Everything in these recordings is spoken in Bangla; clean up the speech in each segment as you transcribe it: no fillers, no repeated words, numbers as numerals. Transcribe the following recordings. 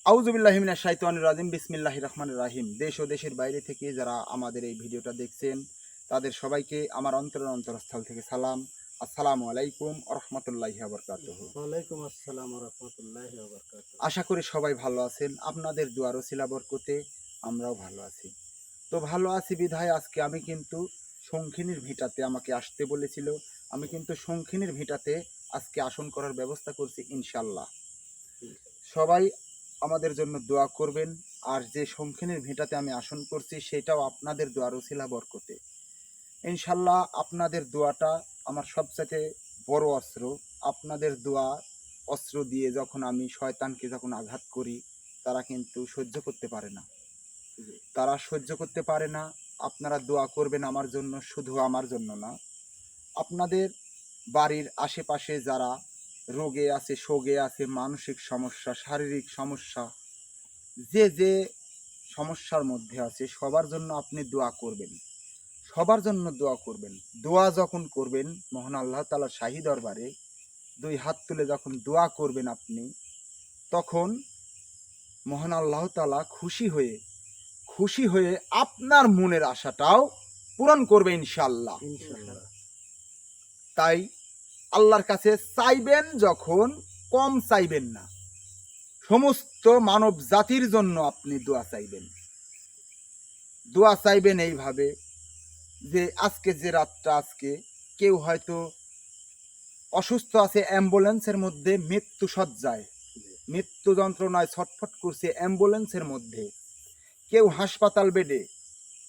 আউযুবিল্লাহি মিনাশ শাইতানির রাজিম বিসমিল্লাহির রহমানির রহিম। দেশ ও দেশের বাইরে থেকে যারা আমাদের এই ভিডিওটা দেখছেন তাদের সবাইকে আমার অন্তরস্থল থেকে সালাম। আসসালামু আলাইকুম ওয়া রাহমাতুল্লাহি ওয়া বারাকাতুহু। ওয়ালাইকুম আসসালাম ওয়া রাহমাতুল্লাহি ওয়া বারাকাতুহু। আশা করি সবাই ভালো আছেন। আপনাদের দুয়ার ওসিলা বরকতে আমরাও ভালো আছি। তো ভালো আছি বিধায় আজকে আমি কিন্তু শঙ্খিনীর ভিটাতে আমাকে আসতে বলেছিল। আমি কিন্তু শঙ্খিনীর ভিটাতে আজকে আসন করার ব্যবস্থা করছি ইনশাআল্লাহ। সবাই আমাদের জন্য দোয়া করবেন। আর যে শঙ্খিনীর ভিটাতে আমি আসন করছি সেটাও আপনাদের দোয়ার ওসিলা বরকতে ইনশাল্লাহ। আপনাদের দোয়াটা আমার সবচেয়ে বড় অস্ত্র। আপনাদের দোয়া অস্ত্র দিয়ে যখন আমি শয়তানকে যখন আঘাত করি তারা কিন্তু সহ্য করতে পারে না, তারা সহ্য করতে পারে না। আপনারা দোয়া করবেন আমার জন্য, শুধু আমার জন্য না, আপনাদের বাড়ির আশেপাশে যারা রোগে আছে, শোকে আছে, মানসিক সমস্যা, শারীরিক সমস্যা, যে যে সমস্যার মধ্যে আছে সবার জন্য আপনি দোয়া করবেন, সবার জন্য দোয়া করবেন। দোয়া যখন করবেন মহান আল্লাহ তাআলার শাহী দরবারে দুই হাত তুলে যখন দোয়া করবেন আপনি, তখন মহান আল্লাহ তাআলা খুশি হয়ে আপনার মনের আশাটাও পূরণ করবে ইনশাআল্লাহ। তাই আল্লাহর কাছে চাইবেন যখন, কম চাইবেন না। সমস্ত মানব জাতির জন্য আপনি দোয়া চাইবেন। দোয়া চাইবেন এইভাবে যে আজকে যে রাতটা, আজকে কেউ হয়তো অসুস্থ আছে, অ্যাম্বুলেন্সের মধ্যে মৃত্যু সজ্জায়, মৃত্যু যন্ত্রণায় ছটফট করছে অ্যাম্বুলেন্সের মধ্যে, কেউ হাসপাতাল বেডে,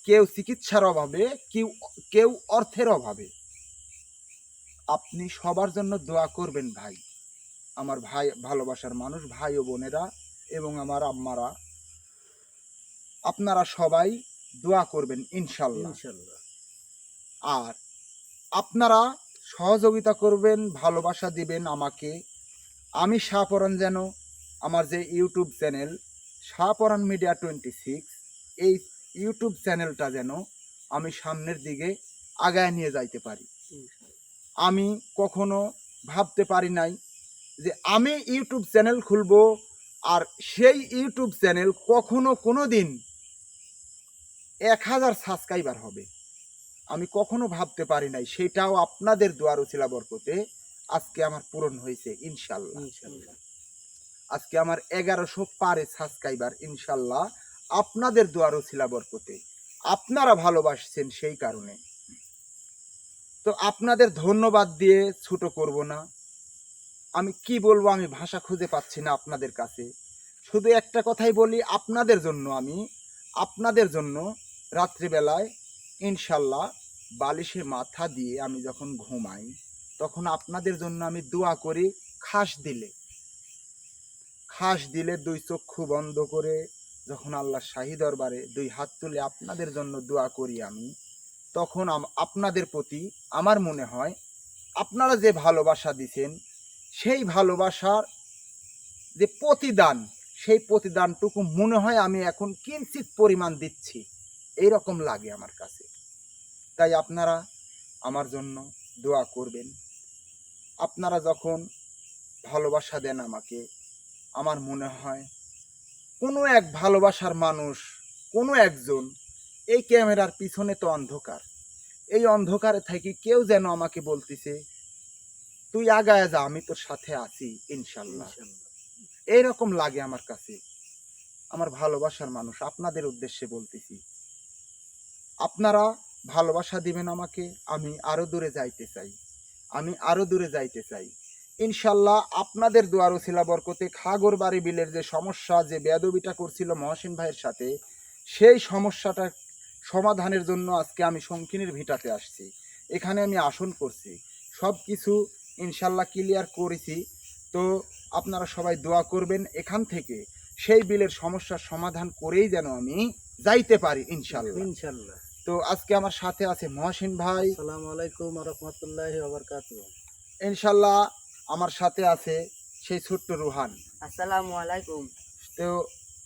কেউ চিকিৎসার অভাবে, কেউ অর্থের অভাবে। আপনি সবার জন্য দোয়া করবেন ভাই, আমার ভাই, ভালোবাসার মানুষ, ভাই ও বোনেরা এবং আমার আম্মারা, আপনারা সবাই দোয়া করবেন ইনশাল্লাহ। আর আপনারা সহযোগিতা করবেন, ভালোবাসা দিবেন আমাকে। আমি শাহপরাণ যেন আমার যে ইউটিউব চ্যানেল শাহপরাণ মিডিয়া 26, এই ইউটিউব চ্যানেলটা যেন আমি সামনের দিকে আগায় নিয়ে যাইতে পারি। আমি কখনো ভাবতে পারি নাই যে আমি ইউটিউব চ্যানেল খুলবো আর সেই ইউটিউব চ্যানেল কখনো কোনো দিন 1000 সাবস্ক্রাইবার হবে। আমি কখনো ভাবতে পারি নাই। সেটাও আপনাদের দোয়ার উছিলা বরকতে আজকে আমার পূরণ হয়েছে ইনশাল্লাহ। আজকে আমার 1100 পারে সাবস্ক্রাইবার ইনশাল্লাহ, আপনাদের দোয়ার উছিলা বরকতে। আপনারা ভালোবাসছেন সেই কারণে। তো আপনাদের ধন্যবাদ দিয়ে ছোট করব না। আমি কি বলবো, আমি ভাষা খুঁজে পাচ্ছি না আপনাদের কাছে। শুধু একটা কথাই বলি, আপনাদের জন্য রাত্রিবেলায় ইনশাল্লাহ বালিশে মাথা দিয়ে আমি যখন ঘুমাই তখন আপনাদের জন্য আমি দোয়া করি। খাস দিলে দুই চক্ষু বন্ধ করে যখন আল্লাহর শাহী দরবারে দুই হাত তুলে আপনাদের জন্য দোয়া করি আমি, তখন আপনাদের প্রতি আমার মনে হয় আপনারা যে ভালোবাসা দিছেন সেই ভালোবাসার যে প্রতিদান, সেই প্রতিদানটুকু মনে হয় আমি এখন কিঞ্চিত পরিমাণ দিচ্ছি, এইরকম লাগে আমার কাছে। তাই আপনারা আমার জন্য দোয়া করবেন। আপনারা যখন ভালোবাসা দেন আমাকে, আমার মনে হয় কোনো এক ভালোবাসার মানুষ, কোনো একজন, এই ক্যামেরার পিছনে তো অন্ধকার, এই অন্ধকারে থাকি কেউ যেন আমাকে বলতেছে তুই আগায় যা, আমি তোর সাথে আছি ইনশাল্লাহ। এইরকম লাগে আমার কাছে। আমার ভালোবাসার মানুষ, আপনাদের উদ্দেশ্যে বলতেছি, আপনারা ভালোবাসা দিবেন আমাকে। আমি আরো দূরে যাইতে চাই ইনশাল্লাহ। আপনাদের দোয়ার ওসিলা বরকতে খাগড়বাড়ি বিলের যে সমস্যা, যে বেয়াদবিটা করছিল মহসিন ভাইয়ের সাথে, সেই সমস্যাটা সমাধানের জন্য আজকে আমি শঙ্খিনীর ভিটাতে আসছি। এখানে আমি আসন করছি, সব কিছু ইনশাল্লাহ ক্লিয়ার করেছি। তো আপনারা সবাই দোয়া করবেন এখান থেকে সেই বিলের সমস্যার সমাধান করেই যেন আমি যাইতে পারি ইনশাল্লাহ। তো আজকে আমার সাথে আছে মহসিন ভাই। আসসালামু আলাইকুম ওয়া রাহমাতুল্লাহি ওয়া বারাকাতুহু। ইনশাল্লাহ আমার সাথে আছে সেই ছোট্ট রুহান। আসসালামু আলাইকুম। তো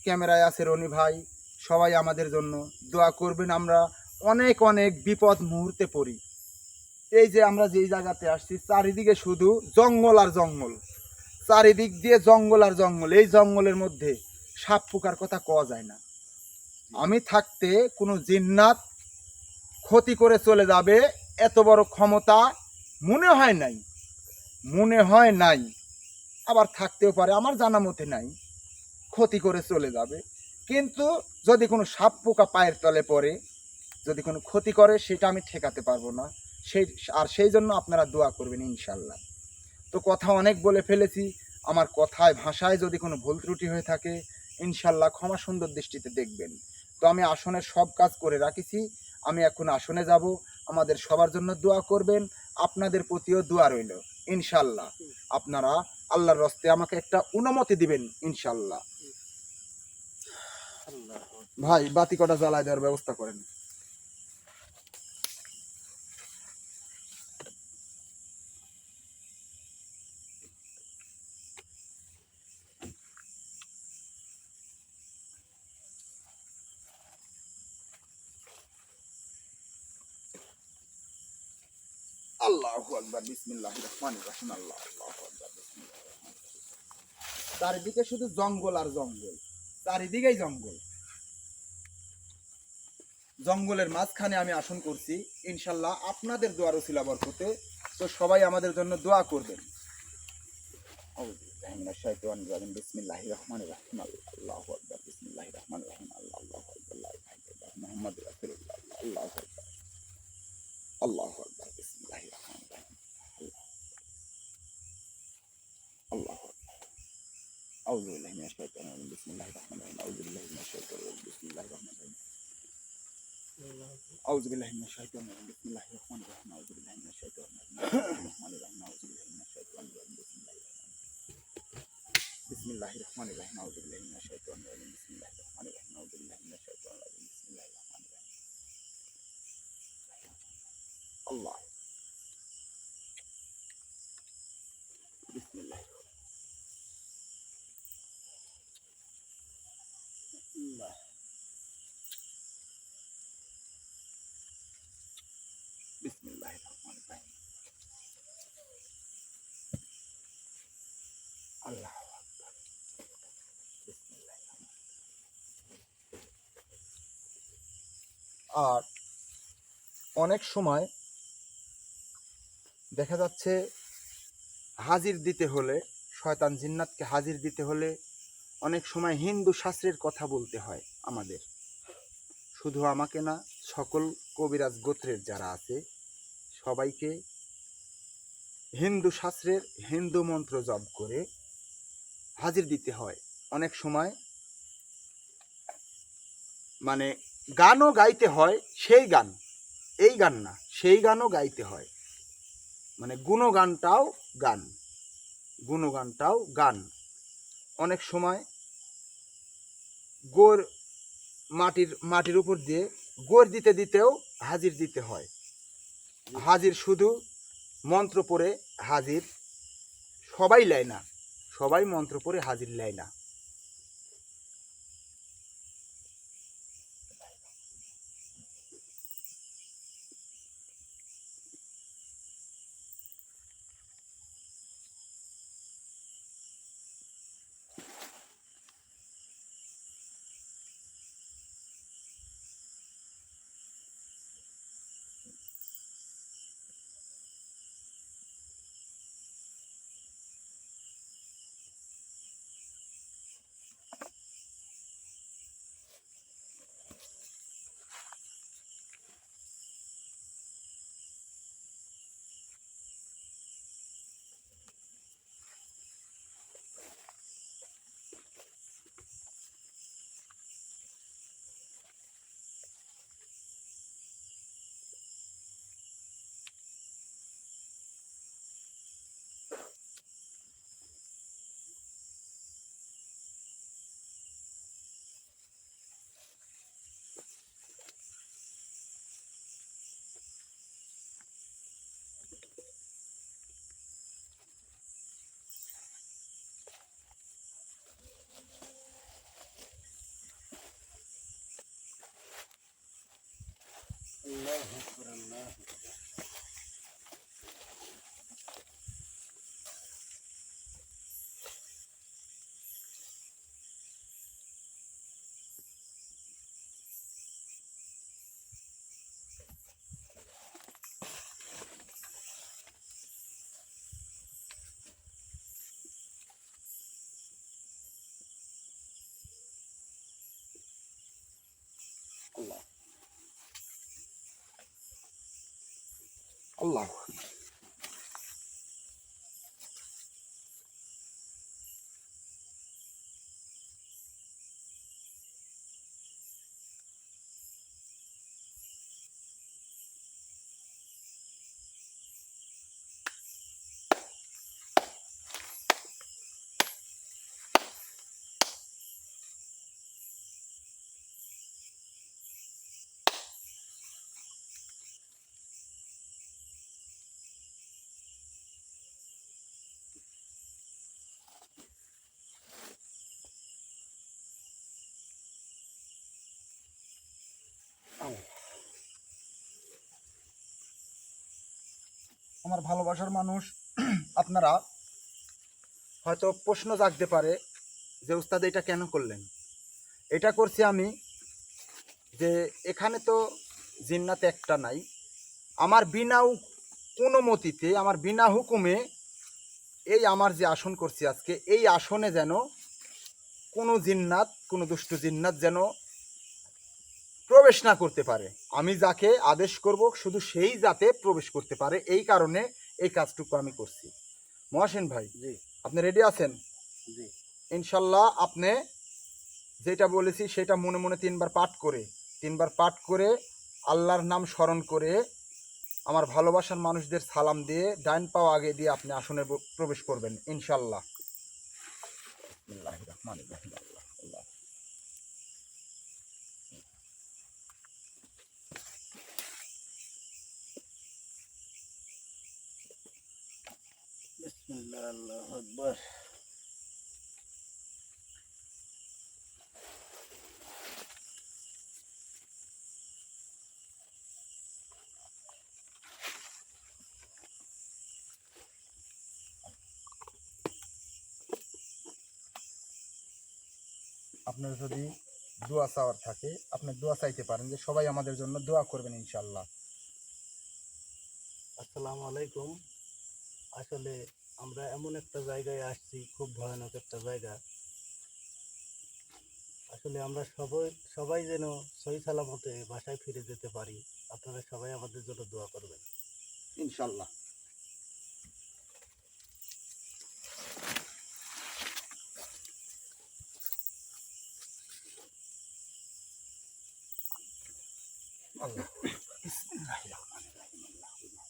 ক্যামেরায় আছে রনি ভাই। সবাই আমাদের জন্য দোয়া করবেন। আমরা অনেক অনেক বিপদ মুহূর্তে পড়ি। এই যে আমরা যেই জায়গাতে আসছি চারিদিকে শুধু জঙ্গল আর জঙ্গল, চারিদিক দিয়ে জঙ্গল আর জঙ্গল। এই জঙ্গলের মধ্যে সাপ পোকার কথা কওয়া যায় না। আমি থাকতে কোনো জিন্নাত ক্ষতি করে চলে যাবে এত বড় ক্ষমতা মনে হয় নাই, মনে হয় নাই। আবার থাকতেও পারে, আমার জানা মতে নাই, ক্ষতি করে চলে যাবে। কিন্তু যদি কোনো সাপ পোকা পায়ের তলে পড়ে, যদি কোনো ক্ষতি করে, সেটা আমি ঠেকাতে পারবো না। সেই জন্য আপনারা দোয়া করবেন ইনশাল্লাহ। তো কথা অনেক বলে ফেলেছি, আমার কথায় ভাষায় যদি কোনো ভুল ত্রুটি হয়ে থাকে ইনশাল্লাহ ক্ষমা সুন্দর দৃষ্টিতে দেখবেন। তো আমি আসনের সব কাজ করে রাখিছি, আমি এখন আসনে যাব। আমাদের সবার জন্য দোয়া করবেন, আপনাদের প্রতিও দোয়া রইল ইনশাল্লাহ। আপনারা আল্লাহর রস্তে আমাকে একটা অনুমতি দিবেন ইনশাল্লাহ। আল্লাহ ভাই বাতি কটা জ্বালায় দেওয়ার ব্যবস্থা করেন। আল্লাহু আকবার, বিসমিল্লাহির রহমানির রহিম। আল্লাহু আকবার, বিসমিল্লাহির রহমানির রহিম। চারিদিকে শুধু জঙ্গল আর জঙ্গল, চারিদিকেই জঙ্গল। জঙ্গলের মাঝখানে আমি আসন করছি ইনশাল্লাহ আপনাদের দোয়ার ওসিলা বরকতে। তো সবাই আমাদের জন্য দোয়া করবেন। আউযু বিল্লাহি মিনাশ শাইতানির রাজিম। বিসমিল্লাহির রহমানির রহিম। আল্লাহু আকবার, বিসমিল্লাহির রহমানির রহিম। আল্লাহু আকবার, লা ইলাহা ইল্লাল্লাহ মুহাম্মাদুর রাসূলুল্লাহ। আল্লাহু আকবার, আল্লাহু আকবার, বিসমিল্লাহির রহমানির রহিম। আল্লাহু আকবার, আউযু বিল্লাহি মিনাশ শাইতানির রাজিম। বিসমিল্লাহির রহমানির রহিম। আউযু বিল্লাহি মিনাশ শাইতানির রাজিম। বিসমিল্লাহির রহমানির রহিম। أعوذ بالله من الشيطان الرجيم. بسم الله الرحمن الرحيم. أعوذ بالله من الشيطان الرجيم. بسم الله الرحمن الرحيم. أعوذ بالله من الشيطان الرجيم. بسم الله الرحمن الرحيم. أعوذ بالله من الشيطان الرجيم. بسم الله الرحمن الرحيم. أعوذ بالله من الشيطان الرجيم. بسم الله الرحمن الرحيم. الله. بسم الله. الله. بسم الله الرحمن الرحيم. الله أكبر. بسم الله الرحمن الرحيم. আর অনেক সময় দেখা যাচ্ছে হাজির দিতে হলে, শয়তান জিন্নাতকে হাজির দিতে হলে অনেক সময় হিন্দু শাস্ত্রের কথা বলতে হয় আমাদের। শুধু আমাকে না, সকল কবিরাজ গোত্রের যারা আছে সবাইকে হিন্দু শাস্ত্রের হিন্দু মন্ত্র জপ করে হাজির দিতে হয়। অনেক সময় মানে গানও গাইতে হয়, সেই গান, এই গান না, সেই গানও গাইতে হয়। মানে গুণগানটাও গান, গুণগানটাও গান। অনেক সময় গোর মাটির উপর দিয়ে গোর দিতে দিতেও হাজির দিতে হয়। হাজির শুধু মন্ত্র পড়ে হাজির সবাই লেয় না, সবাই মন্ত্র পড়ে হাজির লেয় না। আল্লাহ। আমার ভালোবাসার মানুষ, আপনারা হয়তো প্রশ্ন জাগতে পারে যে উস্তাদ এটা কেন করলেন। এটা করছি আমি যে এখানে তো জিন্নাত একটা নাই, আমার বিনা কোনো মতিতে, আমার বিনা হুকুমে এই আমার যে আসন করছি আজকে, এই আসনে যেন কোনো জিন্নাত, কোনো দুষ্ট জিন্নাত যেন প্রবেশ না করতে পারে। আমি যাকে আদেশ করব শুধু সেই যাতে প্রবেশ করতে পারে, এই কারণে এই কাজটুকু আমি করছি। মহাসেন ভাই, জি আপনি রেডি আছেন? জি ইনশাল্লাহ আপনি যেটা বলেছি সেটা মনে মনে তিনবার পাঠ করে আল্লাহর নাম স্মরণ করে আমার ভালোবাসার মানুষদের সালাম দিয়ে ডাইন পাও আগে দিয়ে আপনি আসনে প্রবেশ করবেন ইনশাল্লাহ। বিসমিল্লাহির রহমানির রহিম। আল্লাহ আল্লাহ। বিসমিল্লাহ আল্লাহু আকবার। আপনার যদি দোয়া চাওয়ার থাকে আপনি দোয়া চাইতে পারেন, যে সবাই আমাদের জন্য দোয়া করবেন ইনশাল্লাহ। আসসালামু আলাইকুম। আসলে আমরা এমন একটা জায়গায় আসছি, খুব ভয়ানক একটা জায়গা। আসলে আমরা সবাই সবাই যেন সহি সালামতে বাসায় ফিরে যেতে পারি। আপনারা সবাই আমাদের জন্য দোয়া করবেন। ইনশাল্লাহ। আল্লাহ। বিসমিল্লাহির রহমানির রহিম। আল্লাহ আল্লাহ।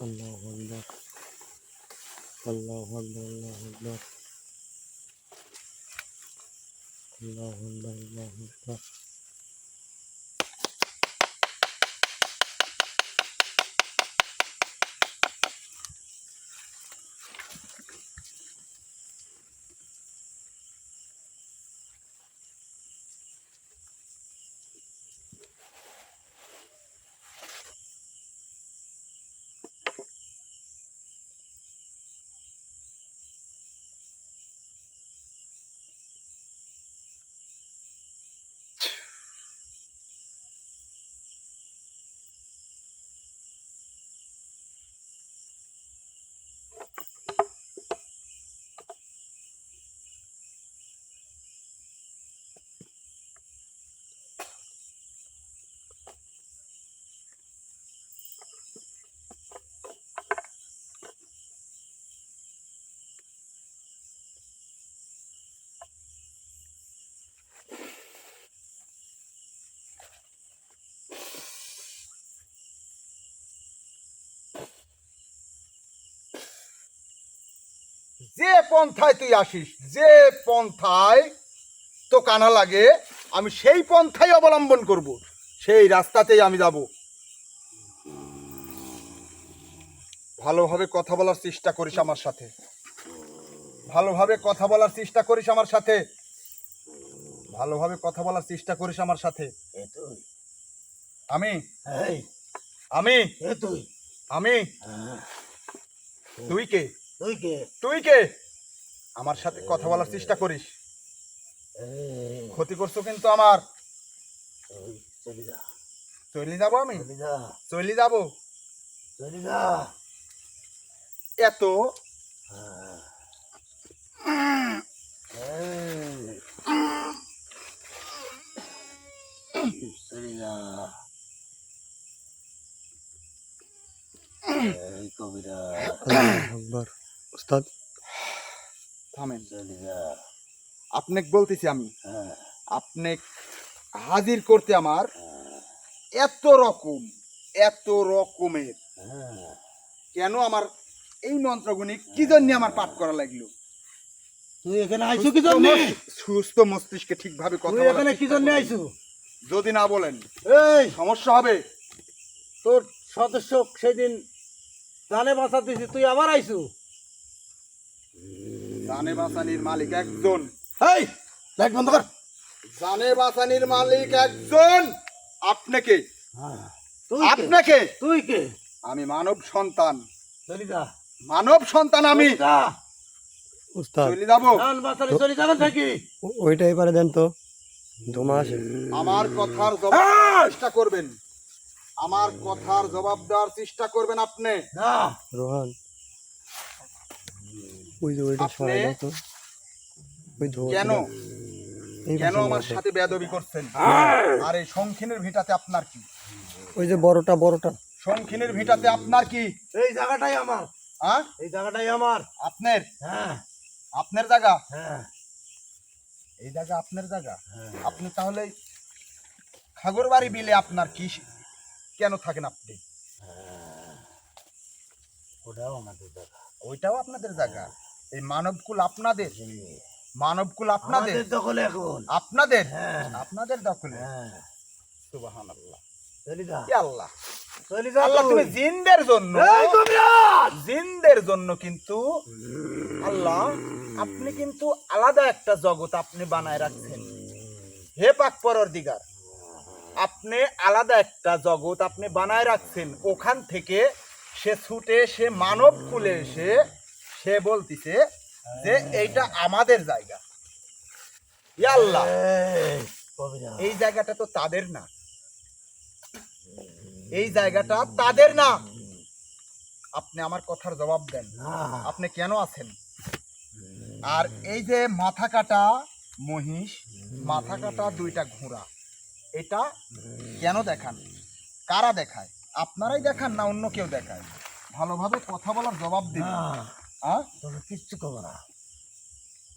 আল্লাহু আকবার, আল্লাহু আকবার, আল্লাহু আকবার, আল্লাহু আকবার, আল্লাহু আকবার। যে পন্থায় তুই আসিস, যে পন্থায় তো কানা লাগে, আমি সেই পন্থাই অবলম্বন করব, সেই রাস্তাতেই আমি যাব। ভালোভাবে কথা বলার চেষ্টা করিস আমার সাথে, ভালোভাবে কথা বলার চেষ্টা করিস আমার সাথে, ভালোভাবে কথা বলার চেষ্টা করিস আমার সাথে। কে তুই? আমি এই আমি কে তুই? আমি হ্যাঁ, তুই কে? তুই কে? তুই কে? আমার সাথে কথা বলার চেষ্টা করিস, এই, ক্ষতি করছো কিন্তু আমার। তুই চলে যা, চলে যাবো আমি, চলে যা, চলে যাবো। চলে যা। এত হ্যাঁ। এই, চলে যা। এই কবিরা, আকবর উস্তাদ, থামেন, চলে যা। আপনাকে বলতেছি আমি, হ্যাঁ, আপনি হাজির করতে আমার হ্যাঁ, এত রকম, এত রকমের হ্যাঁ। কেন আমার এই মন্ত্রগুলি কি জন্য আমার পাঠ করা লাগলো? তুই এখানে আইছো কি জন্য? সুস্থ মস্তিষ্কে ঠিকভাবে কথা তুই বলার এখানে কি চেষ্টা জন্য করবেন। আইছো? যদি না বলেন এই, সমস্যা হবে। তোর সদস্য সেদিন জানে বাঁচা দিছি, তুই আবার আইছো? জানে বাসানির মালিক একজন, এই, লাইট বন্ধ কর। জানে বাসানির মালিক একজন। আপনাকে তুই কে? আপনাকে তুই কে? আমি মানব সন্তান, চলে যা, মানব সন্তান আমি। চলে যা। উস্তাদ চলে যাবো। জান বাঁচালে চলে যাবেন থাকি। ওইটা এবারে দেন তো, ধোঁয়া আসে। আমার কথার জবাব দেওয়ার চেষ্টা করবেন, আমার কথার জবাব দেওয়ার চেষ্টা করবেন আপনি। না, রোহান, ওই যে ওইটা আপনি সরাই দাও তো, ওই ধোঁয়া কেন এই কেন পাশে আমার নাও তো। সাথে বেয়াদবি করছেন? আর এই শঙ্খিনের ভিটাতে আপনার কি? ওই যে বড়টা বড়টা শঙ্খিনের ভিটাতে আপনার কি? এই জায়গাটাই আমার, হ্যাঁ, এই জায়গাটাই আমার। আপনার হ্যাঁ, আপনার জায়গা, হ্যাঁ, এই জায়গা আপনার জায়গা। হ্যাঁ। আপনি তাহলে খাগরবাড়ি বিলে আপনার কি, কেন থাকেন আপনি? ওটাও আমাদের জায়গা। ওইটাও আপনাদের জায়গা। এই মানবকুল আপনাদের, মানবকুল আপনাদের, আমাদের দখলে এখন। আপনাদের, হ্যাঁ, আপনাদের দখলে। হ্যাঁ। সুবহানাল্লাহ। চলে যা, ইয়া আল্লাহ, চলে যা আল্লাহ তুমি তুই। জিনদের জন্য, এই কবিরাজ! জিনদের জন্য কিন্তু আল্লাহ আপনি কিন্তু আলাদা একটা জগৎ আপনি বানায় রাখছেন। হে পাক পরওয়ারদিগার, আপনি আলাদা একটা জগৎ আপনি বানায় রাখছেন। ওখান থেকে সে ছুটে সে মানব কুলে এসে সে বলতিছে যে এইটা আমাদের জায়গা। ইয়া আল্লাহ, এই কবিরাজ! এই জায়গাটা তো তাদের না, এই জায়গাটা তাদের না। আপনি আমার কথার জবাব দেন, না, আপনি কেন আছেন? আর এই যে মাথা কাটা মহিষ, মাথা কাটা দুইটা ঘোড়া, এটা কেন দেখান? কারা দেখায়? আপনারাই দেখান না অন্য কেউ দেখায়? ভালোভাবে কথা বলার জবাব দিন। না, হ্যাঁ, তোকে কিচ্ছু করবো না।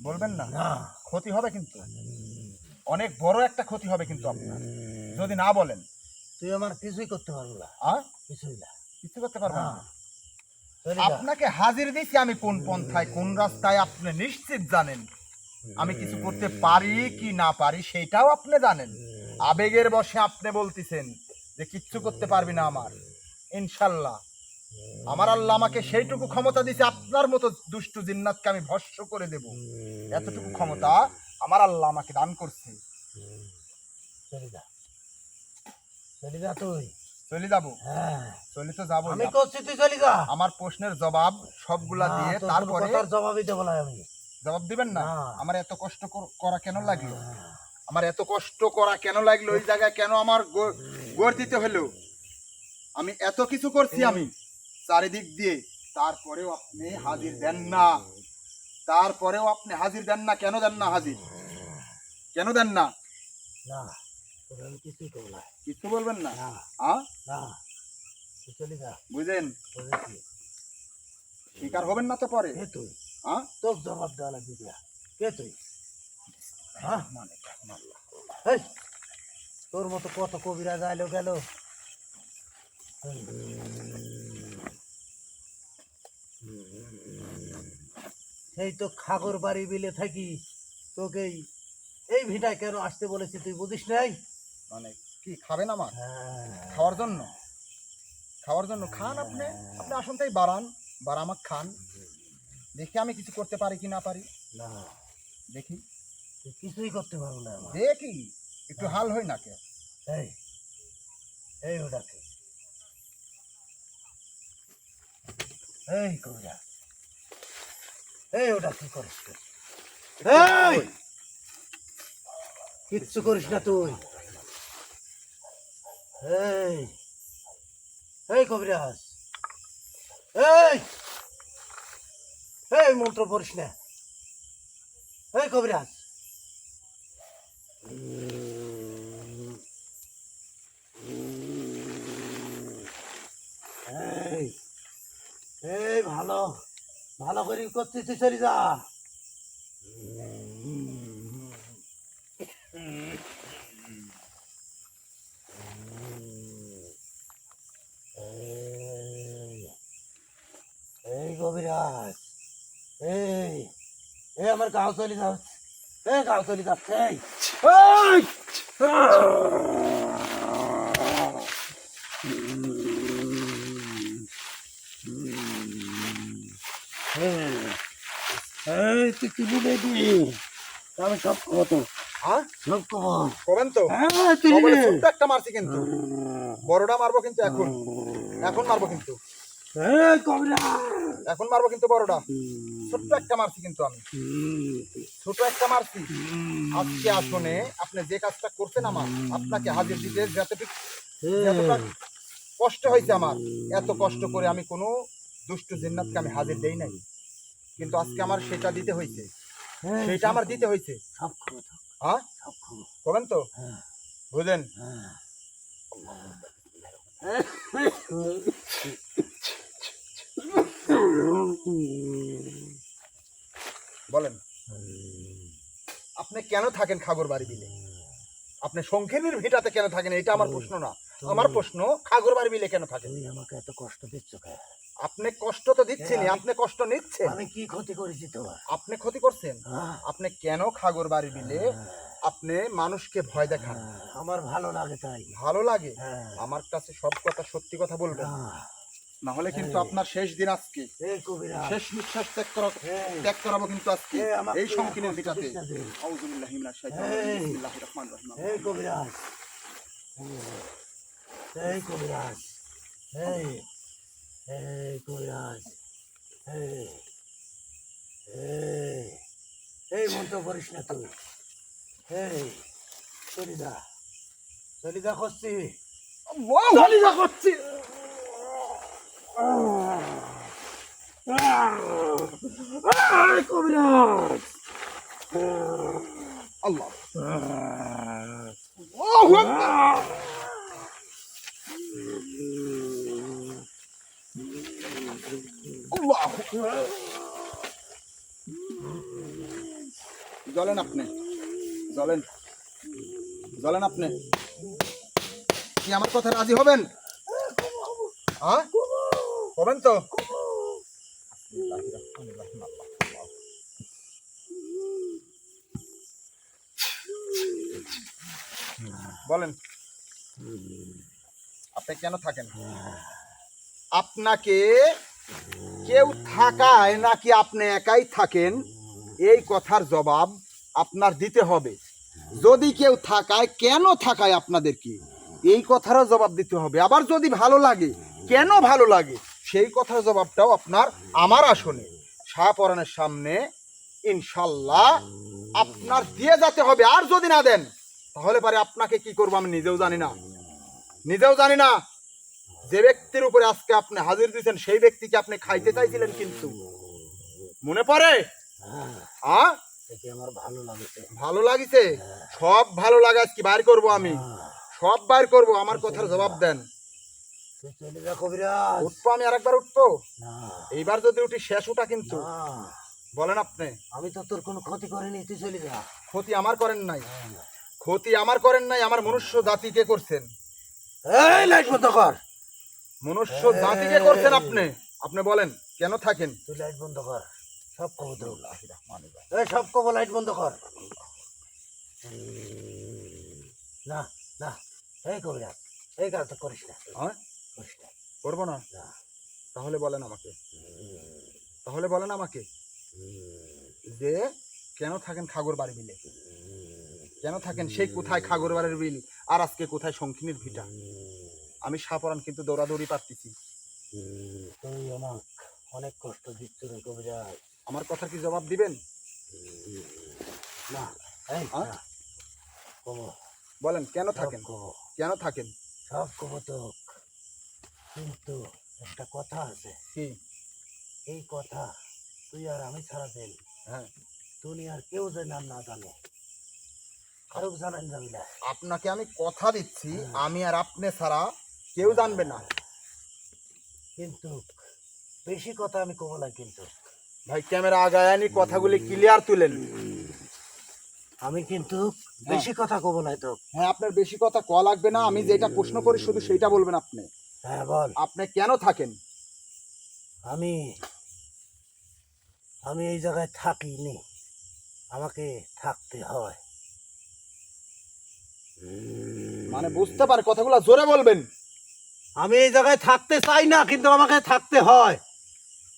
বলবেন না, না, ক্ষতি হবে কিন্তু, অনেক বড় একটা ক্ষতি হবে কিন্তু আপনার যদি না বলেন। তুই আমার কিছুই করতে পারবো না, হ্যাঁ, কিছুই না। কিছু করতে পারবেন না, না। চলে যা। আপনাকে হাজির দিছি আমি কোন পন্থায় কোন রাস্তায়, আপনি নিশ্চিত জানেন। আমি কিছু করতে পারি কি না পারি সেটাও আপনি জানেন। আবেগের বশে আপনি বলতেছেন যে কিচ্ছু করতে পারবি না আমার। ইনশাল্লাহ আমার আল্লাহ আমাকে সেইটুকু ক্ষমতা দিছে, আপনার মতো দুষ্টু জিন্নাতকে আমি ভস্ম করে দেব, এতটুকু ক্ষমতা আমার আল্লাহ আমাকে দান করছে। চলে যা, চলে যা তুই। চলে যাব, হ্যাঁ, চলে তো যাবো। আমি করছি, তুই চলে যা। আমার প্রশ্নের জবাব সবগুলা দিয়ে না, তোর কোনো তারপরে কথার জবাবই দেবো না আমি। জবাব দিবেন না? না। আমার এত কষ্ট করা কেন লাগলো? আমার এত কষ্ট করা কেন লাগলো? ওই জায়গায় কেন আমার গড় দিতে হলো? আমি এত কিছু করছি আমি চারিদিক দিয়ে, তারপরেও আপনি হাজির দেন না। তারপরেও আপনি হাজির দেন না। কেন দেন না হাজির? কেন দেন না? না, তোর আমি কিছুই করবো না। কিছু বলবেন না? না, হ্যাঁ, না, তুই চলে যা। বুঝলেন? বলেছি। শিকার হবেন না তো পরে। কে তুই? হ্যাঁ, তোর জবাব দেওয়া লাগবে দিয়া। কে তুই? হ্যাঁ? মানে কেমন আল্লাহ। এই, তোর মতো কত কবিরাজ আইলো গেল। সেই তো খাগর বাড়ি বিলে থাকি তোকে এই ভিটায় কেন আসতে বলেছি তুই বুঝিস নাই? মানে কি খাবেন আমার? হ্যাঁ। খাওয়ার জন্য? খাওয়ার জন্য খান আপনি। আপনি আসুন তাই বাড়ান, আমাকে খান। দেখি আমি কিছু করতে পারি কি না পারি। না, দেখি তুই কিছুই করতে পারবো না আমার। দেখি একটু হাল হই না কে। এই এই ওটাকে এই কবিরা, এই ওটা কি করিস তুই? এই কিচ্ছু করিস না তুই। এই এই কবিরাজ, এই এই মন্ত্র পড়িস না। এই কবিরাজ, এই এই ভালো ভালো করে করছিস, তুই চলে যা। এই কবিরাজ, এই এই আমার গাও চলে যাচ্ছে, এই গাও চলে যাচ্ছে। এই এই তুই কি বুঝেছি? আমি সব কত হ্যাঁ সব কম। করবেন তো? হ্যাঁ তুই তবে ছোট্ট একটা মারছি কিন্তু, বড়টা মারবো কিন্তু এখন। এখন মারবো কিন্তু, এই কবিরা, এখন মারবো কিন্তু বড়টা। ছোট্ট একটা মারছি কিন্তু আমি, ছোট একটা মারছি। আজকে আসনে আপনি যে কাজটা করছেন আমার, আপনাকে হাজির দিতে যতটা কষ্ট হয়েছে আমার, এত কষ্ট করে আমি কোনো দুষ্ট জিন্নাতকে আমি হাজির দেই নাই, কিন্তু আজকে আমার সেটা দিতে হয়েছে, সেটা আমার দিতে হয়েছে। সব খবর হ্যাঁ সব খবর। করবেন তো? হ্যাঁ বুঝলেন? হ্যাঁ। বলেন আপনি কেন থাকেন খাগর বাড়ি বিলে? আপনি শঙ্খিনীর ভিটাতে কেন থাকেন? এটা আমার প্রশ্ন না, আমার প্রশ্ন খাগর বাড়ি বিলে কেন থাকেন? তুই আমাকে এত কষ্ট দিচ্ছ কেন? আপনি কষ্ট তো দিচ্ছেনই, আপনি কষ্ট নিচ্ছেন। আমি কি ক্ষতি করেছি তোমার? আপনি ক্ষতি করছেন। হ্যাঁ, আপনি কেন খাগর বাড়ি বিলে আপনি মানুষকে ভয় দেখান? আমার ভালো লাগে তাই। ভালো লাগে? হ্যাঁ। আমার কাছে সব কথা সত্যি কথা বলবেন, না হলে কিন্তু আপনার শেষ দিন আজকে। এই কবিরা, শেষ নিঃশ্বাস ত্যাগ করাবো কিন্তু আজকে এই শঙ্কিনীর ভিটাতে। আউযুবিল্লাহি মিনাশ শাইতানির রাজিম। বিসমিল্লাহির রহমানির রহিম। এই কবিরাজ, এই কবিরাজ, এই এই কবিরাজ, এই এই এই মন্ত্র করিস না তুই। এই চলিদা চলিদা করছি, চলিদা করছি। কবিরাজ, আল্লাহ আল্লাহু আকবার। আল্লাহু আকবার। জ্বলেন আপনি, জ্বলেন, জ্বলেন আপনি। কি আমার কথা রাজি হবেন? হ্যাঁ হবেন তো? বলেন আপনি কেন থাকেন? আপনাকে কেউ থাকায় নাকি আপনি একাই থাকেন, এই কথার জবাব আপনার দিতে হবে। যদি কেউ থাকায়, কেন থাকায় আপনাদেরকে, এই কথারও জবাব দিতে হবে। আবার যদি ভালো লাগে, কেন ভালো লাগে, সেই কথার জবাবটাও আপনার আমার আসনে শাহপরানের সামনে ইনশাল্লাহ আপনার দিয়ে যেতে হবে। আর যদি না দেন তাহলে পারে আপনাকে কি করবো আমি নিজেও জানি না, নিজেও জানি না। যে ব্যক্তির উপরে আজকে আপনি হাজির দিয়েছেন, সেই ব্যক্তিকে আপনি খাইতে চাইছিলেন, কিন্তু মনে পড়ে? হ্যাঁ আমার ভালো লাগছে, ভালো লাগিছে। সব ভালো লাগা কি বাইর করবো আমি, সব বাইর করবো। আমার কথার জবাব দেন। তুই চলে যা কবিরাজ। উঠবো আমি, আরেকবার উঠবো। না, এইবার যদি উঠি শেষ উঠা কিন্তু। না, বলেন আপনি। আমি তো তোর কোনো ক্ষতি করিনি, তুই চলে যা। ক্ষতি আমার করেন নাই, ক্ষতি আমার করেন নাই, আমার মনুষ্য জাতিকে করছেন। এই লাইট বন্ধ কর। মনুষ্য জাতিকে করছেন আপনি। আপনি বলেন কেন থাকেন? তুই লাইট বন্ধ কর। সব কব তো। বিসমিল্লাহির রহমানির রহিম। এই সব কব, লাইট বন্ধ কর। না না, এই কবিরাজ, এই কাজ তো করিস না, হ্যাঁ করিস না। করবো না? না। তাহলে বলেন আমাকে, তাহলে বলেন আমাকে যে কেন থাকেন খাগর বাড়ি বিলে? কেন থাকেন সেই কোথায় খাগর বাড়ির বিল, আর আজকে কোথায় শঙ্খিনীর ভিটা? আমি সাপরান কিন্তু দৌড়াদৌড়ি পারতেছি। তুই আমাক অনেক কষ্ট দিচ্ছ রে কবিরাজ। আমার কথার কি জবাব দিবেন? না, এই হ্যাঁ? না, কব, বলেন কেন সব থাকেন, কব, কেন থাকেন? সব কব তো, কিন্তু একটা কথা আছে। কি? এই কথা তুই আর আমি ছাড়া দেন, হ্যাঁ, দুনিয়ার কেউ যেন আর না জানে, কারো জানান যাবি না। আপনাকে আমি কথা দিচ্ছি, আমি আর আপনি ছাড়া কেউ জানবে না। কিন্তু বেশি কথা আমি কব না, কিন্তু ভাই ক্যামেরা আগায় আনি, কথাগুলি ক্লিয়ার তুলেন। আমি কিন্তু বেশি কথা কব না তো। হ্যাঁ, আপনার বেশি কথা কওয়া লাগবে না, আমি যেটা প্রশ্ন করি শুধু সেইটা বলবেন আপনি। হ্যাঁ বল। আপনি কেন থাকেন? আমি আমি এই জায়গায় থাকিনি, আমাকে থাকতে হয়। মানে বুঝতে পারে কথাগুলো জোরে বলবেন। আমি এই জায়গায় থাকতে চাই না, কিন্তু আমাকে থাকতে হয়।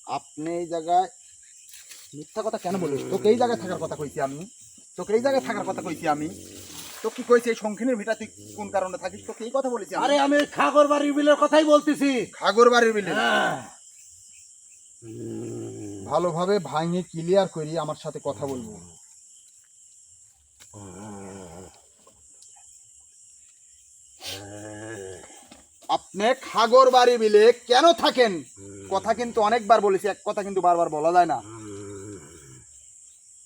আপনি এই জায়গায় মিথ্যা কথা কেন বলিস? তোকে এই জায়গায় থাকার কথা কইছি আমি, তোকে এই জায়গায় থাকার কথা কইছি আমি। তো কি কইছি এই শঙ্খিনীর ভিটা তুই কোন কারণে থাকিস? তোকে এই কথা বলেছি আমি। আরে আমি খাগর বাড়ির বিলের কথাই বলতেছি। খাগর বাড়ির বিলে হ্যাঁ। ভালোভাবে ভাঙে ক্লিয়ার করি, আমার সাথে কথা বলবো। আপনি খাগর বাড়ি বিলে কেন থাকেন? কথা কিন্তু অনেকবার বলেছি, এক কথা কিন্তু বারবার বলা যায় না।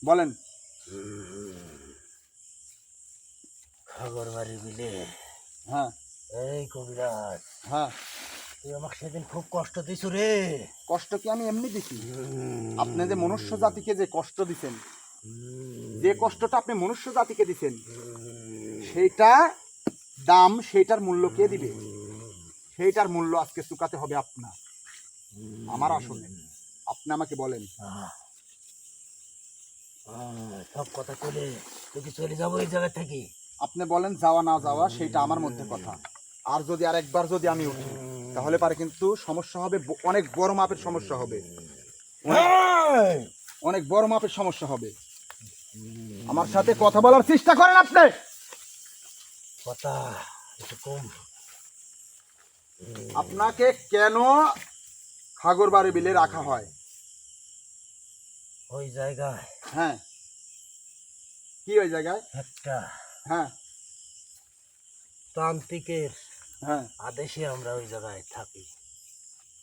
বলেন। খাগর বাড়ির বিলে, হ্যাঁ এই কবিরাজ, হ্যাঁ। তুই আমাকে সেদিন খুব কষ্ট দিছু রে। কষ্ট কি আমি এমনি দিছি? আপনি যে মনুষ্য জাতিকে যে কষ্ট দিছেন, যে কষ্টটা আপনি মনুষ্য জাতিকে দিছেন, সেইটা দাম, সেইটার মূল্য কে দিবে? সেইটার মূল্য আজকে চুকাতে হবে আপনার, আমার আসলে। আপনি আমাকে বলেন। সব কথা কইলে তুই কি চলে যাবো এই জায়গা থেকে? আপনি বলেন যাওয়া না যাওয়া সেইটা আমার মধ্যে কথা। আর যদি আরেকবার যদি আমি উঠি তাহলে পারে কিন্তু সমস্যা হবে, অনেক বড় মাপের সমস্যা হবে, অনেক বড় মাপের সমস্যা হবে। আমার সাথে কথা বলার চেষ্টা করেন আপনি। কথা একটু কম। আপনাকে কেন খাগর বাড়ি বিলে রাখা হয়? ওই জায়গায় হ্যাঁ, কি ওই জায়গায়? একটা হ্যাঁ তান্ত্রিকের হ্যাঁ, আদেশে আমরা ওই জায়গায় থাকি।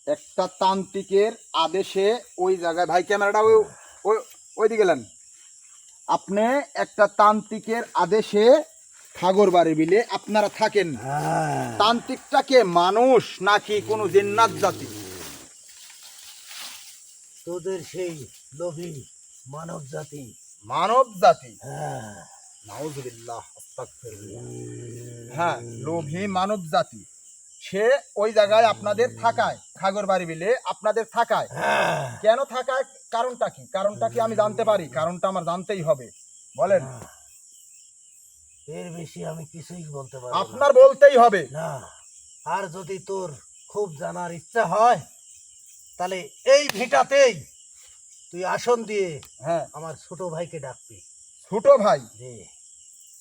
একটা তান্ত্রিকের আদেশে ওই জায়গায়, ভাই ক্যামেরাটা ওই ওই- ওইদিকে গেলেন। আপনি একটা তান্ত্রিকের আদেশে খাগর বাড়ি বিলে আপনারা থাকেন। তান্ত্রিকটাকে মানুষ নাকি কোনো জিন্নাত জাতি? তোদের সেই লোভী মানব জাতি। মানব জাতি। হ্যাঁ, নাউজুবিল্লাহ, আস্তাগফিরুল্লাহ। হ্যাঁ, লোভী মানব জাতি। সে ওই জায়গায় আপনাদের থাকায়, খাগর বাড়ি বিলে আপনাদের থাকায়। কেন থাকায়? কারণটা কি? কারণটা কি আমি জানতে পারি? কারণটা আমার জানতেই হবে, বলেন। এর বেশি আমি কিছুই বলতে পারবো না। আপনার বলতেই হবে। না, আর যদি তোর খুব জানার ইচ্ছা হয় তাহলে এই ভিটাতেই তুই আসন দিয়ে হ্যাঁ, আমার ছোট ভাইকে ডাকবি। ছোট ভাই? যে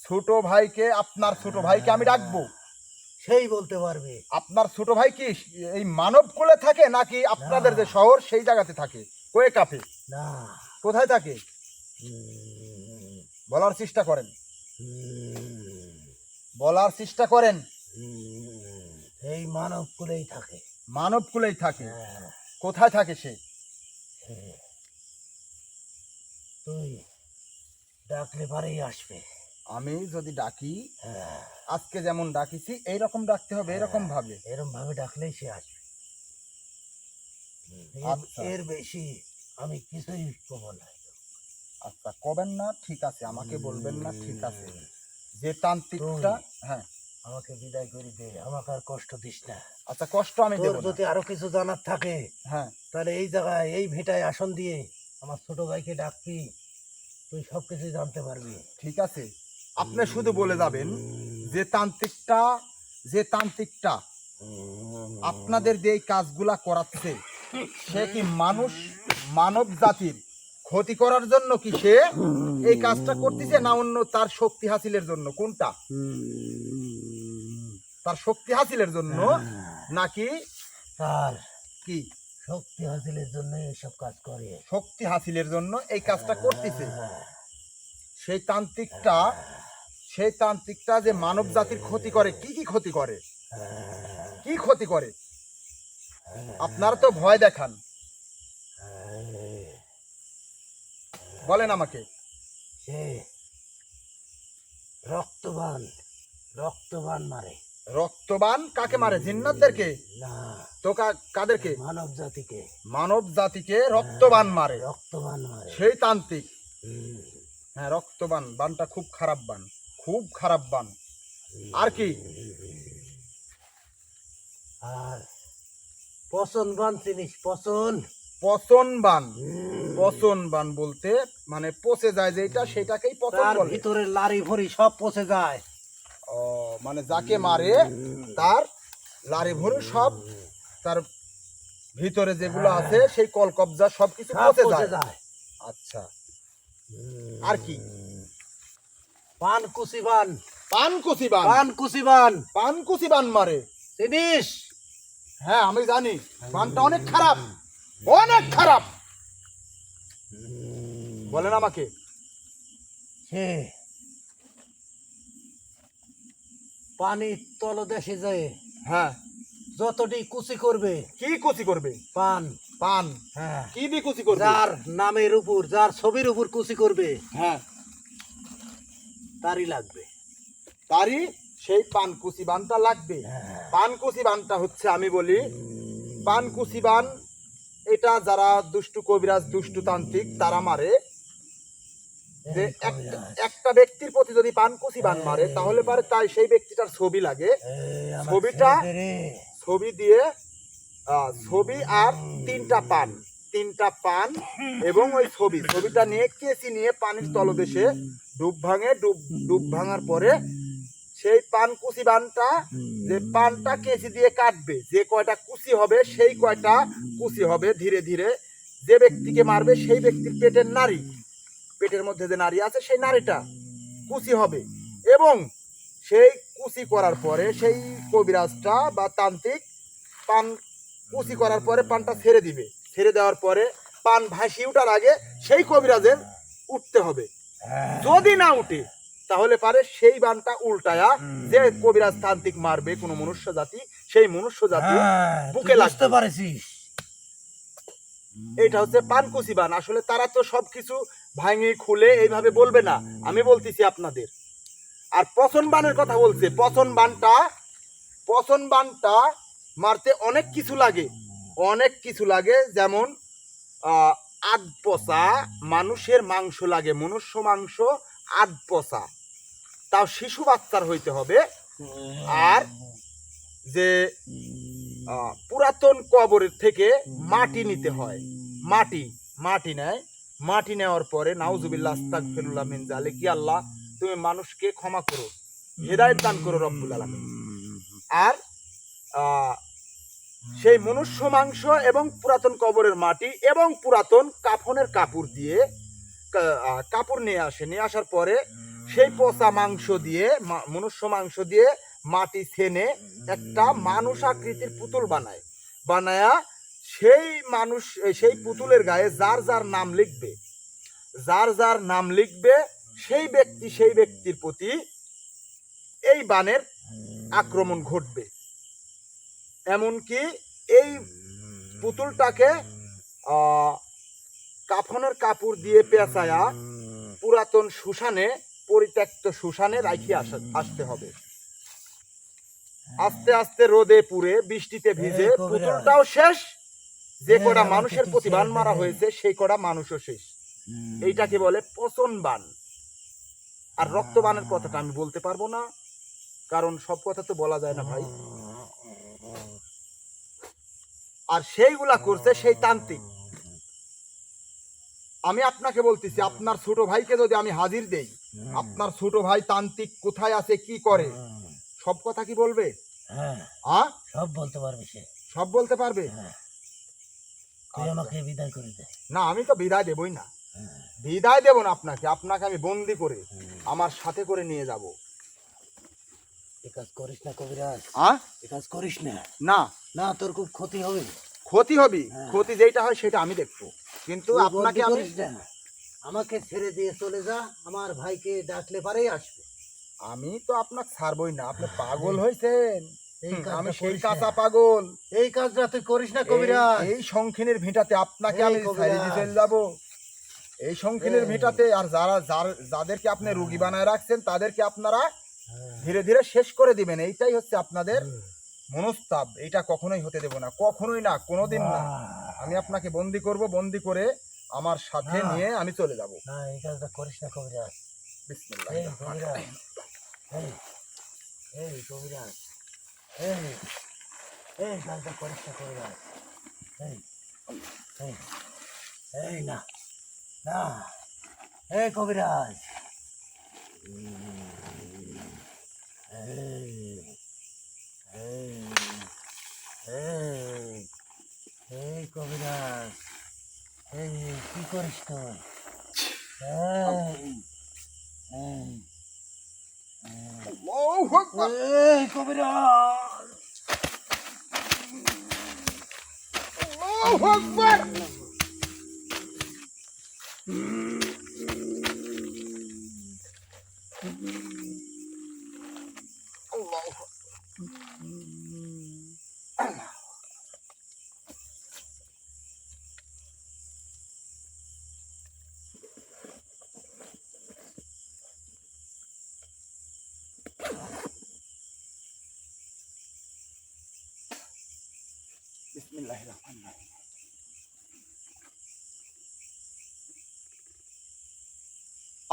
ছোট ভাইকে, আপনার ছোট ভাইকে আমি ডাকবো? সেই বলতে পারবে। আপনার ছোট ভাই কি এই মানব কুলে থাকে নাকি আপনাদের যে শহর সেই জায়গাতে থাকে, কোয়ে কাফে? না, কোথায় থাকে বলার চেষ্টা করেন, বলার চেষ্টা করেন। এই মানব কুলেই থাকে। মানব কুলেই থাকে? হ্যাঁ, কোথায় থাকে সে? তুই ডাকলে পারেই আসবে। আমি যদি ডাকি, হ্যাঁ, আজকে যেমন ডাকিছি এইরকম ডাকতে হবে, এরকম ভাবে। এরম ভাবে ডাকলেই সে আসবে। আচ্ছা। এর বেশি আমি কিছুই কব না। আচ্ছা, কবেন না, ঠিক আছে, আমাকে বলবেন না, ঠিক আছে। যে তান্ত্রিকটা, হ্যাঁ, আমাকে বিদায় করে দে, আমাকে আর কষ্ট দিস না। আচ্ছা, কষ্ট আমি তোর দেব না। যদি আরো কিছু জানার থাকে হ্যাঁ, তাহলে এই জায়গায় এই ভিটায় আসন দিয়ে আমার ছোট ভাইকে ডাকবি, তুই সব কিছু জানতে পারবি। ঠিক আছে, আপনি শুধু বলে যাবেন যে তান্ত্রিকটা আপনাদের যে এই কাজগুলা করাচ্ছে সে কি মানব জাতির ক্ষতি করার জন্য কি সে এই কাজটা করতেছে, না অন্য তার শক্তি হাসিলের জন্য? কোনটা? তার শক্তি হাসিলের জন্য নাকি তার কি? শক্তি হাসিলের জন্য এসব কাজ করে। শক্তি হাসিলের জন্য এই কাজটা করতেছে। সেই তান্ত্রিকটা যে মানব জাতির ক্ষতি করে, কি কি ক্ষতি করে, কি ক্ষতি করে? আপনারা তো ভয় দেখান, বলেন আমাকে। সে রক্তবান মারে। রক্তবান কাকে মারে? জিন্নাতদেরকে? না, তো কাদেরকে? মানব জাতিকে। মানব জাতিকে রক্তবান মারে। রক্তবান মারে সেই তান্ত্রিক। হ্যাঁ, রক্তবান বানটা খুব খারাপ বান, খুব খারাপ বান। আর কি? আর পচন বান চিনিস? পচন বান বলতে মানে পচে যায় যেটা, সেটাকেই পচন তার বলে। ভিতরে লারি ভরি সব পচে যায়। ও, মানে যাকে মারে তার লারি ভরে সব, তার ভিতরে যেগুলো আছে সেই কলকবজা সবকিছু সব পচে পচে যায়। যায়। আচ্ছা, আর কি? পানকুচি বান মারে চিনিস? হ্যাঁ, আমি জানি বানটা অনেক খারাপ, অনেক খারাপ। বলেন আমাকে। সে পানির তলদেশে যায়, হ্যাঁ, যতটি কুচি করবে। কি কুচি করবে? পান। হ্যাঁ, কি দিয়ে কুচি করবে? যার নামের উপর, যার ছবির উপর কুচি করবে, হ্যাঁ, তারই লাগবে। তারই সেই পানকুচি বানটা লাগবে। পানকুচি বানটা হচ্ছে, আমি বলি, পানকুচি বান এটা যারা দুষ্টু কবিরাজ, দুষ্টু তান্ত্রিক তারা মারে। যে একটা ব্যক্তির প্রতি যদি পানকুচি বান মারে তাহলে পারে তাই সেই ব্যক্তিটার ছবি লাগে। ছবি দিয়ে ছবি আর তিনটা পান এবং ওই ছবিটা নিয়ে কেচি নিয়ে পানির তলদেশে ডুব ভাঙার পরে সেই পানকুচি বানটা, যে পানটা কেচি দিয়ে কাটবে, যে কয়টা কুচি হবে সেই কয়টা কুচি হবে ধীরে ধীরে। যে ব্যক্তিকে মারবে সেই ব্যক্তির পেটের মধ্যে যে নারী আছে সেই নারীটা কুচি হবে, এবং সেই কুচি করার পরে সেই কবিরাজটা বা তান্ত্রিক পান কুচি করার পরে পানটা ছেড়ে দিবে। ছেড়ে দেওয়ার পরে পান ভাসি উঠার আগে সেই কবিরাজের উঠতে হবে। যদি না উঠে তাহলে পারে সেই বানটা উল্টায়া যে কবিরাজ তান্ত্রিক মারবে কোনো মনুষ্য জাতি, সেই মনুষ্য জাতি বুকে লাগতে পারছিস। এটা হচ্ছে পানকুচি বান। আসলে তারা তো সবকিছু ভাঙে খুলে এইভাবে বলবে না, আমি বলতেছি আপনাদের। আর পচন বানের কথা বলছে, পচন বানটা মারতে অনেক কিছু লাগে, যেমন আধ পচা মানুষের মাংস লাগে, মনুষ্য মাংস আধ পচা, তাও শিশু বাচ্চার হইতে হবে। আর যে পুরাতন কবরের থেকে মাটি নিতে হয়, মাটি নেয়। মাটি নেওয়ার পরে নাউজুবিল্লাহ আস্তাগফিরুল্লাহ মিন জালিক, কি আল্লাহ তুমি মানুষকে ক্ষমা করো, হেদায়েত দান করো রব্বুল আলামিন। আর সেই মনুষ্য মাংস এবং পুরাতন কবরের মাটি এবং পুরাতন কাফনের কাপড় নিয়ে আসার পরে সেই পচা মাংস দিয়ে, মনুষ্য মাংস দিয়ে মাটি ছেনে একটা মানুষ আকৃতির পুতুল বানায়া সেই পুতুলের গায়ে যার নাম লিখবে সেই ব্যক্তির প্রতি এই বানের আক্রমণ ঘটবে। এমনকি এই পুতুলটাকে কাফনের কাপড় দিয়ে পেঁচায়া পুরাতন পরিত্যক্ত শ্মশানে রাখিয়ে আসতে হবে। আস্তে আস্তে রোদে পুড়ে বৃষ্টিতে ভিজে পুতুলটাও শেষ, যে কটা মানুষের প্রতি বান মারা হয়েছে সেই কটা মানুষও শেষ। এইটাকে বলে পচন বান। আর রক্তবানের কথাটা আমি বলতে পারবো না, কারণ সব কথা তো বলা যায় না ভাই। আর সেইগুলা করছে সেই তান্ত্রিক। আমি আপনাকে বলতেছি, আপনার ছোট ভাইকে যদি আমি হাজির দেই, আপনার ছোট ভাই তান্ত্রিক কোথায় আছে, কি করে, সব কথা কি বলবে? হ্যাঁ, আ সব বলতে পারবে সে। সব বলতে পারবে? হ্যাঁ, তুই আমাকে বিদায় করে দে। না, আমি তো বিদায় দেবই না, হ্যাঁ, বিদায় দেব না আপনাকে। আপনাকে আমি বন্দি করে আমার সাথে করে নিয়ে যাব। এ কাজ করিস না কবিরাজ, আ এ কাজ করিস না। না, না, তোর খুব ক্ষতি হবে। ক্ষতি হবে, হ্যাঁ। ক্ষতি যেটা হয় সেটা আমি দেখবো, কিন্তু তুই আপনাকে বন্দি আমি করিস না। আমাকে ছেড়ে দিয়ে চলে যা, আমার ভাইকে ডাকলে পারেই আসবে। আমি তো আপনাকে ছাড়বই না। আপনি পাগল হয়েছেন? এই কাজটা আমি সেই করিস কাঁচা না। পাগল। এই কাজটা তুই করিস না কবিরাজ। এই শঙ্খিনীর ভিটাতে আপনাকে এই আমি কবিরাজ। ছাড়িয়ে দিয়ে চলে যাবো। এই শঙ্খিনীর এই। ভিটাতে আর যাদেরকে আপনি রুগী বানায় রাখছেন তাদেরকে আপনারা হ্যাঁ, ধীরে ধীরে শেষ করে দিবেন। এইটাই হচ্ছে আপনাদের মনস্তাব। এইটা কখনোই হতে দেব না, কখনোই না, কোনোদিন না। আমি আপনাকে বন্দি করব, বন্দি করে আমার সাথে না। নিয়ে আমি চলে যাব। না, এই কাজটা করিস না কবিরাজ। বিসমিল্লাহ। এই কবিরাজ, এই, এই কবিরাজ, এই, এই কাজটা করিস না কবিরাজ। এই, এই, এই না, না, এই কবিরাজ, এই, এই, এই, এই কবিরাজ, এই কি করিস তুই? এই, এই, আল্লাহু আকবার। এই কবিরাজ, আল্লাহু আকবার। আল্লাহু আকবার। বিসমিল্লাহির রহমানির রহিম।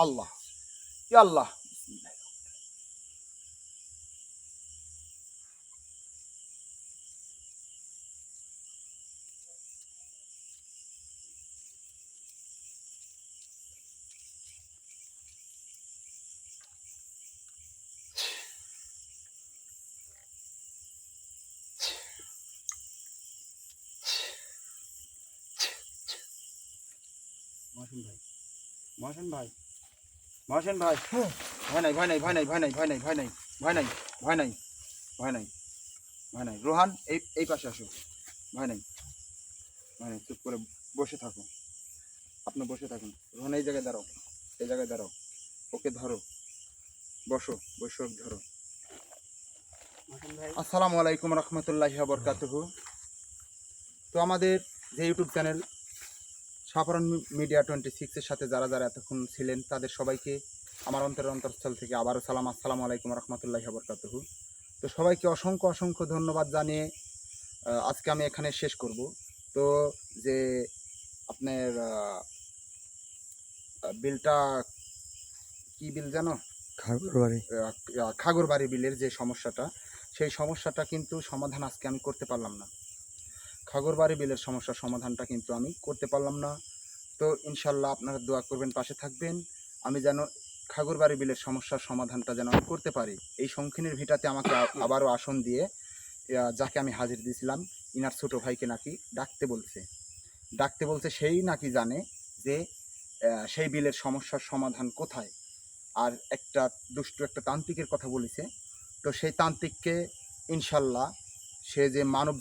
আল্লাহ, ইয়া আল্লাহ। বিসমিল্লাহির রহমানির রহিম। মহসেন ভাই, মহসেন ভাই, মহসেন ভাই, ভয় নাই, ভয় নাই, ভয় নাই, ভয় নাই, ভয় নাই, ভয় নাই, ভয় নাই, ভয় নাই, ভয় নাই, ভয় নাই। রোহান, এই পাশে আসো। ভয় নাই, ভয় নাই, চুপ করে বসে থাকো। আপনি বসে থাকুন। রোহান, এই জায়গায় দাঁড়াও, এই জায়গায় দাঁড়াও। ওকে ধরো, বসো, বসো, ধরো। আসসালামু আলাইকুম রহমতুল্লাহি ওয়া বারাকাতুহু। তো আমাদের যে ইউটিউব চ্যানেল সাফারন মিডিয়া 26-এর সাথে যারা যারা এতক্ষণ ছিলেন তাদের সবাইকে আমার অন্তরস্থল থেকে আবারও সালাম, আসসালামু আলাইকুম রহমতুল্লাহি ওয়া বারাকাতুহু। তো সবাইকে অসংখ্য অসংখ্য ধন্যবাদ জানিয়ে আজকে আমি এখানে শেষ করব। তো যে আপনার বিলটা, কি বিল জানো? খাগড়াবাড়ি। খাগড়বাড়ি বিলের যে সমস্যাটা, সেই সমস্যাটা কিন্তু সমাধান আজকে আমি করতে পারলাম না। খাগড়বাড়ি বিলের সমস্যার সমাধানটা কিন্তু আমি করতে পারলাম না। তো ইনশাল্লাহ আপনারা দোয়া করবেন, পাশে থাকবেন। আমি যেন খাগড়বাড়ি বিলের সমস্যার সমাধানটা যেন আমি করতে পারি। এই শঙ্খিনীর ভিটাতে আমাকে আবারও আসন দিয়ে যাকে আমি হাজির দিয়েছিলাম, ইনার ছোট ভাইকে নাকি ডাকতে বলছে। সেই নাকি জানে যে সেই বিলের সমস্যার সমাধান কোথায়। আর একটা দুষ্ট একটা তান্ত্রিকের কথা বলেছে। তো সেই তান্ত্রিককে ইনশাল্লাহ, সে যে মানব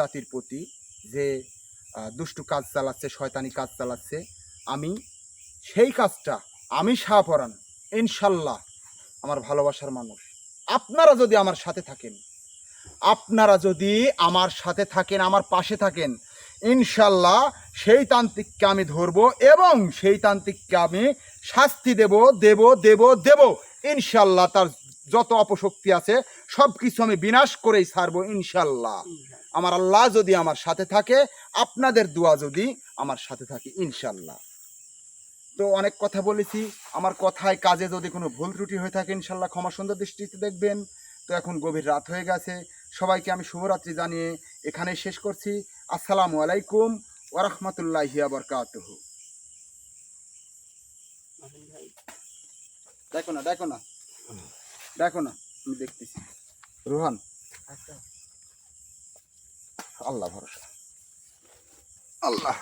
জাতির প্রতি যে দুষ্টু কাজ চালাচ্ছে, শয়তানি কাজ চালাচ্ছে, আমি সেই কাজটা, আমি শাহপরাণ ইনশাল্লাহ, আমার ভালোবাসার মানুষ, আপনারা যদি আমার সাথে থাকেন, আমার পাশে থাকেন, ইনশাল্লাহ সেই তান্ত্রিককে আমি ধরবো এবং সেই তান্ত্রিককে আমি শাস্তি দেব ইনশাল্লাহ। তার যত অপশক্তি আছে সব কিছু আমি বিনাশ করেই ছাড়বো ইনশাল্লাহ। আমার আল্লাহ যদি আমার সাথে থাকে, আপনাদের দোয়া যদি আমার সাথে থাকে ইনশাল্লাহ। তো অনেক কথা বলেছি, আমার কথায় কাজে যদি কোনো ভুল ত্রুটি হয়ে থাকে ইনশাল্লাহ ক্ষমা সুন্দর দৃষ্টিতে দেখবেন। তো এখন গভীর রাত হয়ে গেছে, সবাইকে আমি শুভরাত্রি জানিয়ে এখানেই শেষ করছি। আসসালামু আলাইকুম ওয়া রাহমাতুল্লাহি ওয়া বারাকাতুহু। দেখো না দেখো না দেখো না, আমি দেখতেছি। রোহান, আল্লাহ ভরসা, আল্লাহ।